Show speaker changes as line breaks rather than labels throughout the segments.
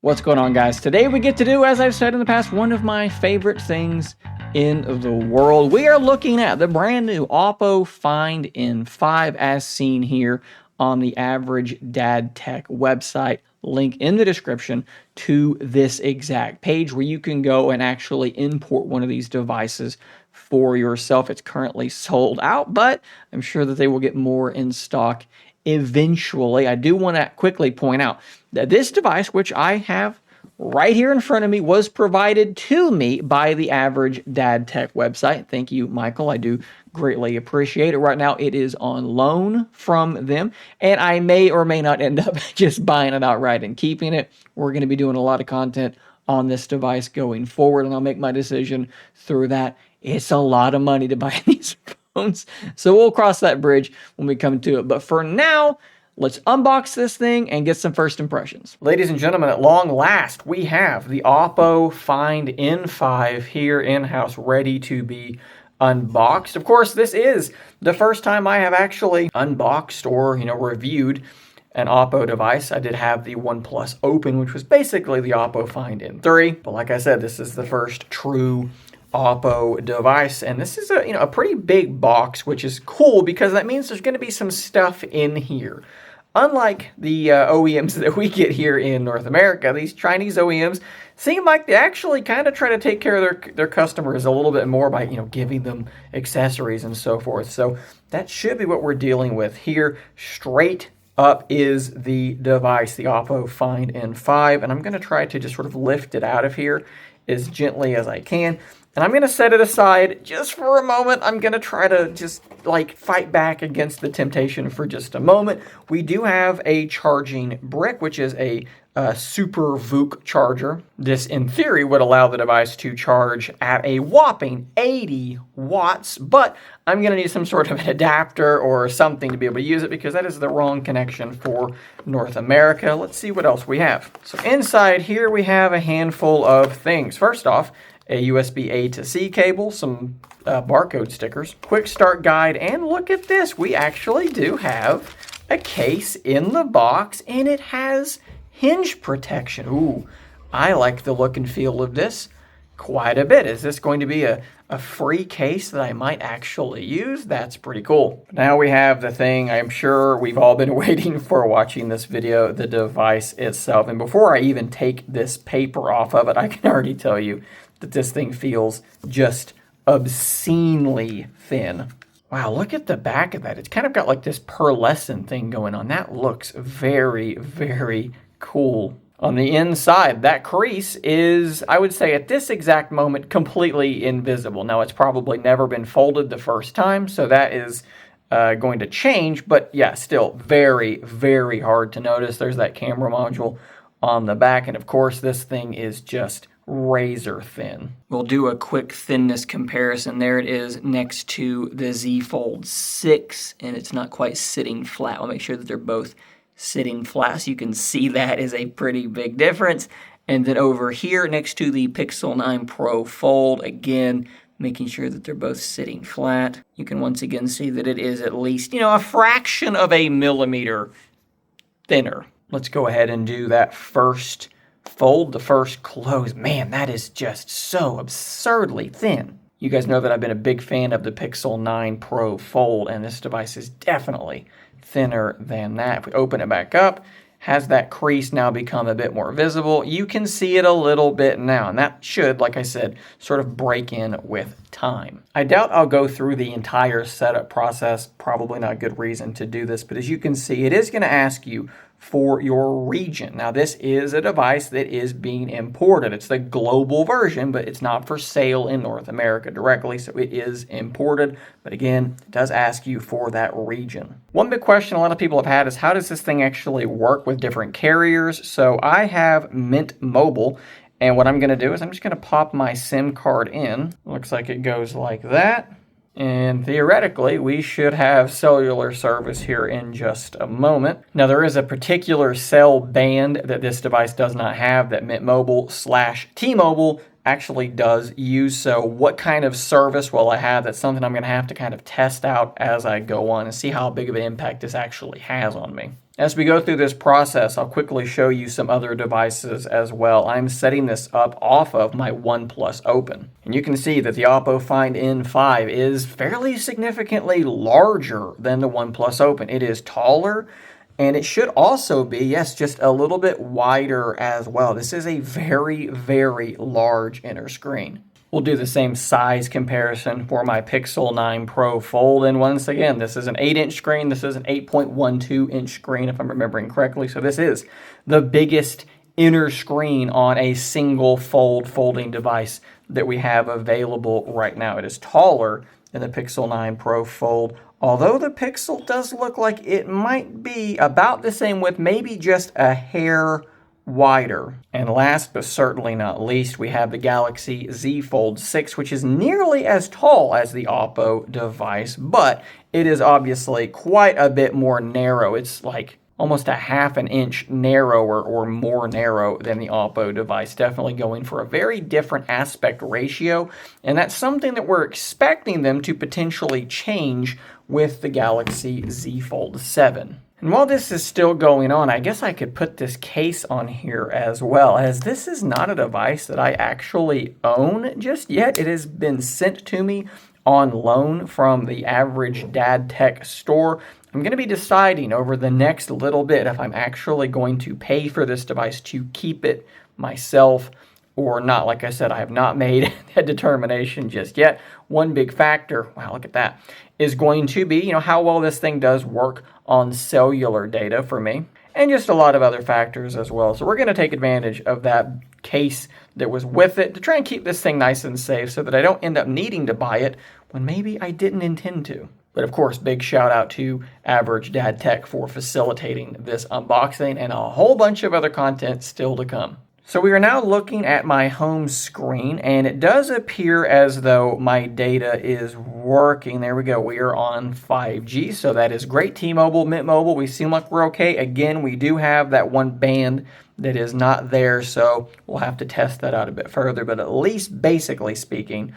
What's going on, guys? Today we get to do, as I've said in the past, one of my favorite things in the world. We are looking at the brand new Oppo Find N5 as seen here on the Average Dad Tech website. Link in the description to this exact page where you can go and actually import one of these devices for yourself. It's currently sold out, but I'm sure that they will get more in stock eventually. I do want to quickly point out that this device, which I have right here in front of me, was provided to me by the Average Dad Tech website. Thank you, Michael. I do greatly appreciate it. Right now, it is on loan from them, and I may or may not end up just buying it outright and keeping it. We're going to be doing a lot of content on this device going forward, and I'll make my decision through that. It's a lot of money to buy these phones, so we'll cross that bridge when we come to it. But for now, let's unbox this thing and get some first impressions. Ladies and gentlemen, at long last, we have the Oppo Find N5 here in-house, ready to be unboxed. Of course, this is the first time I have actually unboxed or, reviewed an Oppo device. I did have the OnePlus Open, which was basically the Oppo Find N3. But like I said, this is the first true Oppo device, and this is a pretty big box, which is cool because that means there's going to be some stuff in here. Unlike the OEMs that we get here in North America, these Chinese OEMs seem like they actually kind of try to take care of their customers a little bit more by giving them accessories and so forth. So that should be what we're dealing with here. Straight up is the device, the Oppo Find N5, and I'm going to try to just sort of lift it out of here as gently as I can. And I'm going to set it aside just for a moment. I'm going to try to just fight back against the temptation for just a moment. We do have a charging brick, which is a Super VOOC charger. This, in theory, would allow the device to charge at a whopping 80 watts, but I'm going to need some sort of an adapter or something to be able to use it because that is the wrong connection for North America. Let's see what else we have. So inside here, we have a handful of things. First off, a USB A to C cable, some barcode stickers, quick start guide, and look at this. We actually do have a case in the box, and it has hinge protection. Ooh, I like the look and feel of this quite a bit. Is this going to be a free case that I might actually use? That's pretty cool. Now we have the thing I'm sure we've all been waiting for watching this video, the device itself. And before I even take this paper off of it, I can already tell you that this thing feels just obscenely thin. Wow, look at the back of that. It's kind of got like this pearlescent thing going on. That looks very, very cool. On the inside, that crease is, I would say at this exact moment, completely invisible. Now, it's probably never been folded the first time, so that is going to change. But yeah, still very, very hard to notice. There's that camera module on the back. And of course, this thing is just razor thin. We'll do a quick thinness comparison. There it is next to the Z Fold 6, and it's not quite sitting flat. I'll make sure that they're both sitting flat so you can see that is a pretty big difference. And then over here next to the Pixel 9 Pro Fold, again, making sure that they're both sitting flat. You can once again see that it is at least, a fraction of a millimeter thinner. Let's go ahead and do that first fold, the first close. Man, that is just so absurdly thin. You guys know that I've been a big fan of the Pixel 9 Pro Fold, and this device is definitely thinner than that. If we open it back up, has that crease now become a bit more visible? You can see it a little bit now, and that should, like I said, sort of break in with time. I doubt I'll go through the entire setup process. Probably not a good reason to do this, but as you can see, it is going to ask you for your region. Now, this is a device that is being imported. It's the global version, but it's not for sale in North America directly, so it is imported. But again, it does ask you for that region. One big question a lot of people have had is how does this thing actually work with different carriers? So I have Mint Mobile, and what I'm going to do is I'm just going to pop my SIM card in. Looks like it goes like that. And theoretically, we should have cellular service here in just a moment. Now, there is a particular cell band that this device does not have that Mint Mobile/T-Mobile actually does use. So what kind of service will I have? That's something I'm going to have to kind of test out as I go on and see how big of an impact this actually has on me. As we go through this process, I'll quickly show you some other devices as well. I'm setting this up off of my OnePlus Open. And you can see that the Oppo Find N5 is fairly significantly larger than the OnePlus Open. It is taller, and it should also be, yes, just a little bit wider as well. This is a very, very large inner screen. We'll do the same size comparison for my Pixel 9 Pro Fold. And once again, this is an 8-inch screen. This is an 8.12-inch screen, if I'm remembering correctly. So this is the biggest inner screen on a single folding device that we have available right now. It is taller than the Pixel 9 Pro Fold, although the Pixel does look like it might be about the same width, maybe just a hair wider. And last but certainly not least, we have the Galaxy Z Fold 6, which is nearly as tall as the Oppo device, but it is obviously quite a bit more narrow. It's like almost a half an inch narrower or more narrow than the Oppo device. Definitely going for a very different aspect ratio, and that's something that we're expecting them to potentially change with the Galaxy Z Fold 7. And while this is still going on, I guess I could put this case on here as well, as this is not a device that I actually own just yet. It has been sent to me on loan from the Average Dad Tech store. I'm going to be deciding over the next little bit if I'm actually going to pay for this device to keep it myself or not. Like I said, I have not made that determination just yet. One big factor, wow, look at that, is going to be, how well this thing does work on cellular data for me, and just a lot of other factors as well. So we're going to take advantage of that case that was with it to try and keep this thing nice and safe so that I don't end up needing to buy it when maybe I didn't intend to. But of course, big shout out to Average Dad Tech for facilitating this unboxing and a whole bunch of other content still to come. So we are now looking at my home screen, and it does appear as though my data is working. There we go. We are on 5G, so that is great. T-Mobile, Mint Mobile, we seem like we're okay. Again, we do have that one band that is not there, so we'll have to test that out a bit further. But at least basically speaking,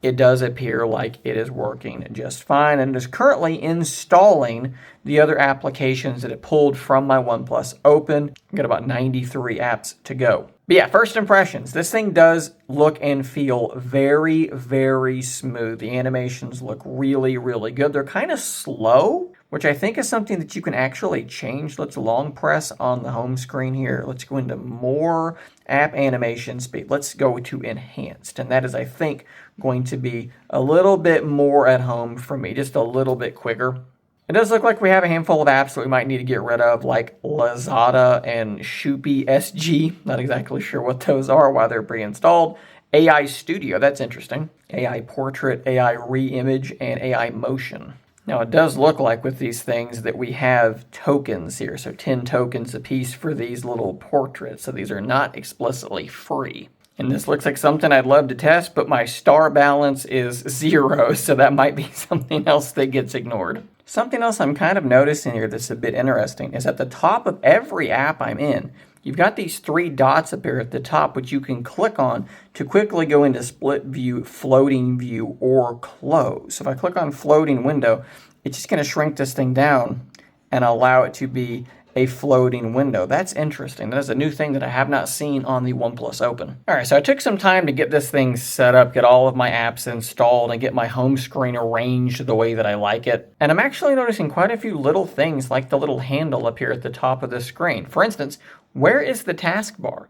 it does appear like it is working just fine, and it is currently installing the other applications that it pulled from my OnePlus Open. I've got about 93 apps to go. But yeah, first impressions. This thing does look and feel very, very smooth. The animations look really, really good. They're kind of slow, which I think is something that you can actually change. Let's long press on the home screen here. Let's go into more app animation speed. Let's go to enhanced. And that is, I think, going to be a little bit more at home for me, just a little bit quicker. It does look like we have a handful of apps that we might need to get rid of, like Lazada and Shoopy SG. Not exactly sure what those are, why they're pre-installed. AI Studio, that's interesting. AI Portrait, AI Reimage, and AI Motion. Now, it does look like with these things that we have tokens here, so 10 tokens a piece for these little portraits, so these are not explicitly free. And this looks like something I'd love to test, but my star balance is 0, so that might be something else that gets ignored. Something else I'm kind of noticing here that's a bit interesting is at the top of every app I'm in, you've got these 3 dots up here at the top, which you can click on to quickly go into split view, floating view, or close. So if I click on floating window, it's just going to shrink this thing down and allow it to be a floating window. That's interesting. That is a new thing that I have not seen on the OnePlus Open. All right, so I took some time to get this thing set up, get all of my apps installed, and get my home screen arranged the way that I like it. And I'm actually noticing quite a few little things like the little handle up here at the top of the screen. For instance, where is the taskbar?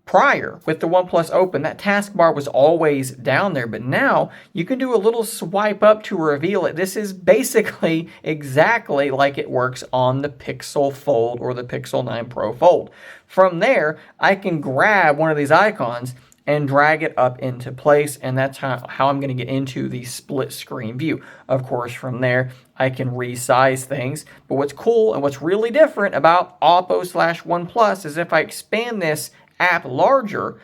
Prior, with the OnePlus Open, that taskbar was always down there, but now you can do a little swipe up to reveal it. This is basically exactly like it works on the Pixel Fold or the Pixel 9 Pro Fold. From there, I can grab one of these icons and drag it up into place, and that's how I'm going to get into the split screen view. Of course, from there, I can resize things, but what's cool and what's really different about Oppo/OnePlus is if I expand this app larger,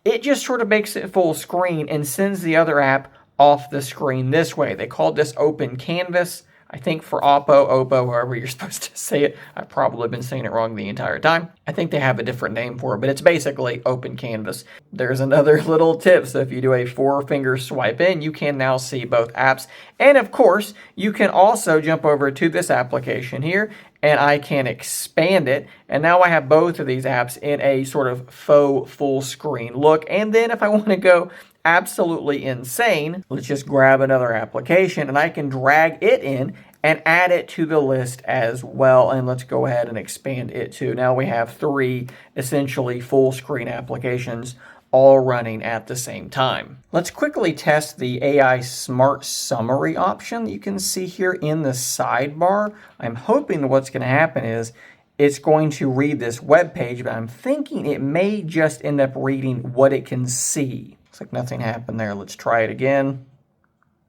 it just sort of makes it full screen and sends the other app off the screen this way. They called this open canvas, I think, for Oppo, however you're supposed to say it. I've probably been saying it wrong the entire time. I think they have a different name for it, but it's basically open canvas. There's another little tip. So if you do a 4-finger swipe in, you can now see both apps. And of course, you can also jump over to this application here and I can expand it. And now I have both of these apps in a sort of faux full screen look. And then if I want to go absolutely insane, let's just grab another application and I can drag it in and add it to the list as well. And let's go ahead and expand it too. Now we have 3 essentially full screen applications all running at the same time. Let's quickly test the AI Smart Summary option that you can see here in the sidebar. I'm hoping that what's going to happen is it's going to read this web page, but I'm thinking it may just end up reading what it can see. Looks like nothing happened there. Let's try it again.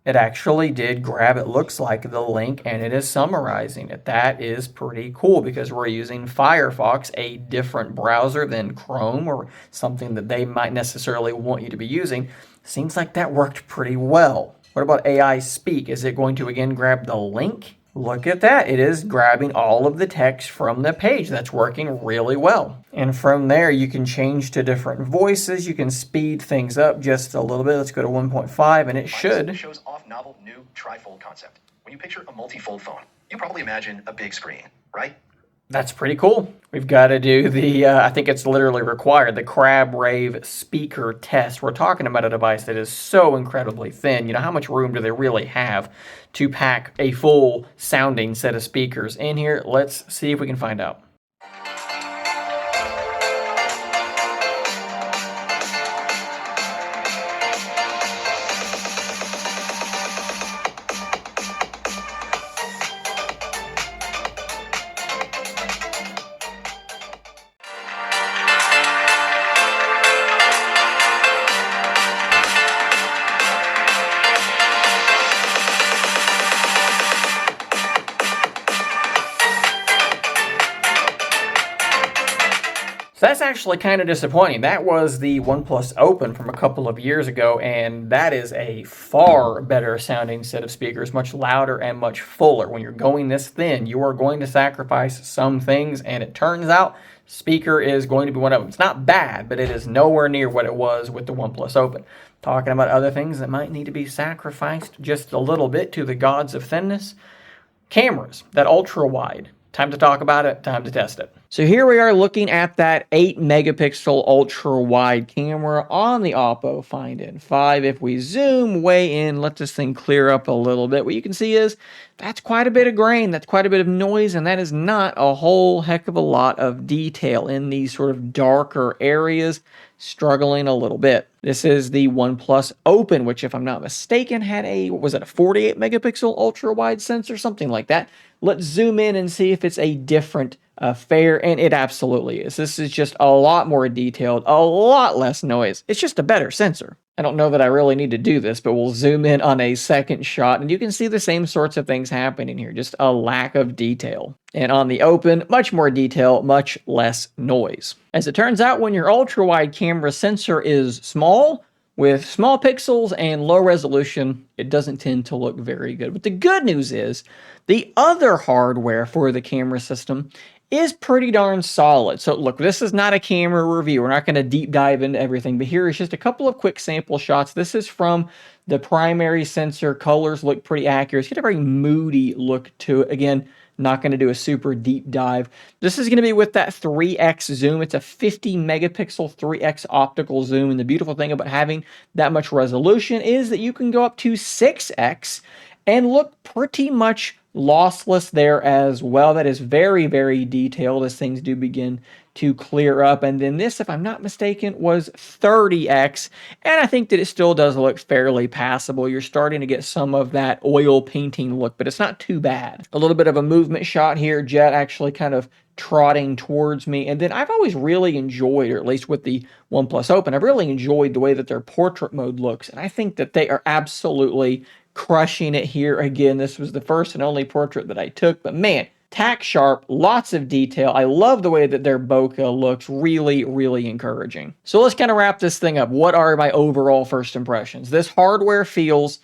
It actually did grab, it looks like, the link, and it is summarizing it. That is pretty cool because we're using Firefox, a different browser than Chrome or something that they might necessarily want you to be using. Seems like that worked pretty well. What about AI Speak? Is it going to again grab the link? Look at that. It is grabbing all of the text from the page. That's working really well. And from there, you can change to different voices. You can speed things up just a little bit. Let's go to 1.5, and it should.
Shows off novel new trifold concept. When you picture a multi-fold phone, you probably imagine a big screen, right?
That's pretty cool. We've got to do the, I think it's literally required, the Crab Rave speaker test. We're talking about a device that is so incredibly thin. You know, how much room do they really have to pack a full sounding set of speakers in here? Let's see if we can find out. So that's actually kind of disappointing. That was the OnePlus Open from a couple of years ago, and that is a far better sounding set of speakers, much louder and much fuller. When you're going this thin, you are going to sacrifice some things, and it turns out speaker is going to be one of them. It's not bad, but it is nowhere near what it was with the OnePlus Open. Talking about other things that might need to be sacrificed just a little bit to the gods of thinness. Cameras, that ultra wide. Time to talk about it, time to test it. So here we are looking at that 8 megapixel ultra wide camera on the Oppo Find N5. If we zoom way in, let this thing clear up a little bit, what you can see is that's quite a bit of grain, that's quite a bit of noise, and that is not a whole heck of a lot of detail in these sort of darker areas, struggling a little bit. This is the OnePlus Open, which if I'm not mistaken had a, what was it, a 48 megapixel ultra wide sensor, something like that. Let's zoom in and see if it's a different affair, and it absolutely is. This is just a lot more detailed, a lot less noise. It's just a better sensor. I don't know that I really need to do this, but we'll zoom in on a second shot, and you can see the same sorts of things happening here, just a lack of detail. And on the Open, much more detail, much less noise. As it turns out, when your ultra-wide camera sensor is small, with small pixels and low resolution, it doesn't tend to look very good. But the good news is, the other hardware for the camera system is pretty darn solid. So look, this is not a camera review. We're not going to deep dive into everything, but here is just a couple of quick sample shots. This is from the primary sensor. Colors look pretty accurate. It's got a very moody look to it. Again, not going to do a super deep dive. This is going to be with that 3x zoom. It's a 50 megapixel 3x optical zoom. And the beautiful thing about having that much resolution is that you can go up to 6x and look pretty much lossless there as well. That is very, very detailed as things do begin to clear up. And then this, if I'm not mistaken, was 30x. And I think that it still does look fairly passable. You're starting to get some of that oil painting look, but it's not too bad. A little bit of a movement shot here. Jet actually kind of trotting towards me. And then I've always really enjoyed, or at least with the OnePlus Open, I've really enjoyed the way that their portrait mode looks. And I think that they are absolutely crushing it here. Again, this was the first and only portrait that I took, but man, tack sharp, lots of detail. I love the way that their bokeh looks. Really, really encouraging. So let's kind of wrap this thing up. What are my overall first impressions? This hardware feels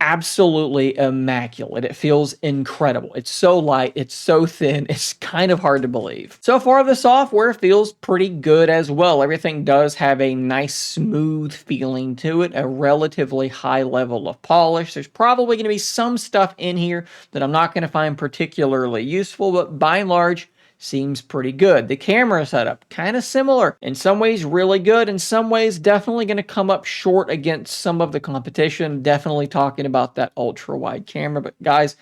absolutely immaculate. It feels incredible. It's so light, it's so thin, it's kind of hard to believe. So far, the software feels pretty good as well. Everything does have a nice, smooth feeling to it, a relatively high level of polish. There's probably going to be some stuff in here that I'm not going to find particularly useful, but by and large, seems pretty good. The camera setup, kind of similar. In some ways, really good. In some ways, definitely going to come up short against some of the competition. Definitely talking about that ultra-wide camera. But guys,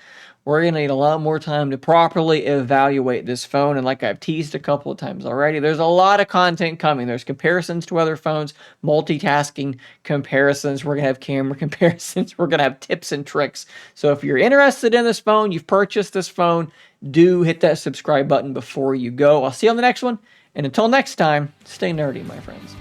we're going to need a lot more time to properly evaluate this phone. And like I've teased a couple of times already, there's a lot of content coming. There's comparisons to other phones, multitasking comparisons. We're going to have camera comparisons. We're going to have tips and tricks. So if you're interested in this phone, you've purchased this phone, do hit that subscribe button before you go. I'll see you on the next one. And until next time, stay nerdy, my friends.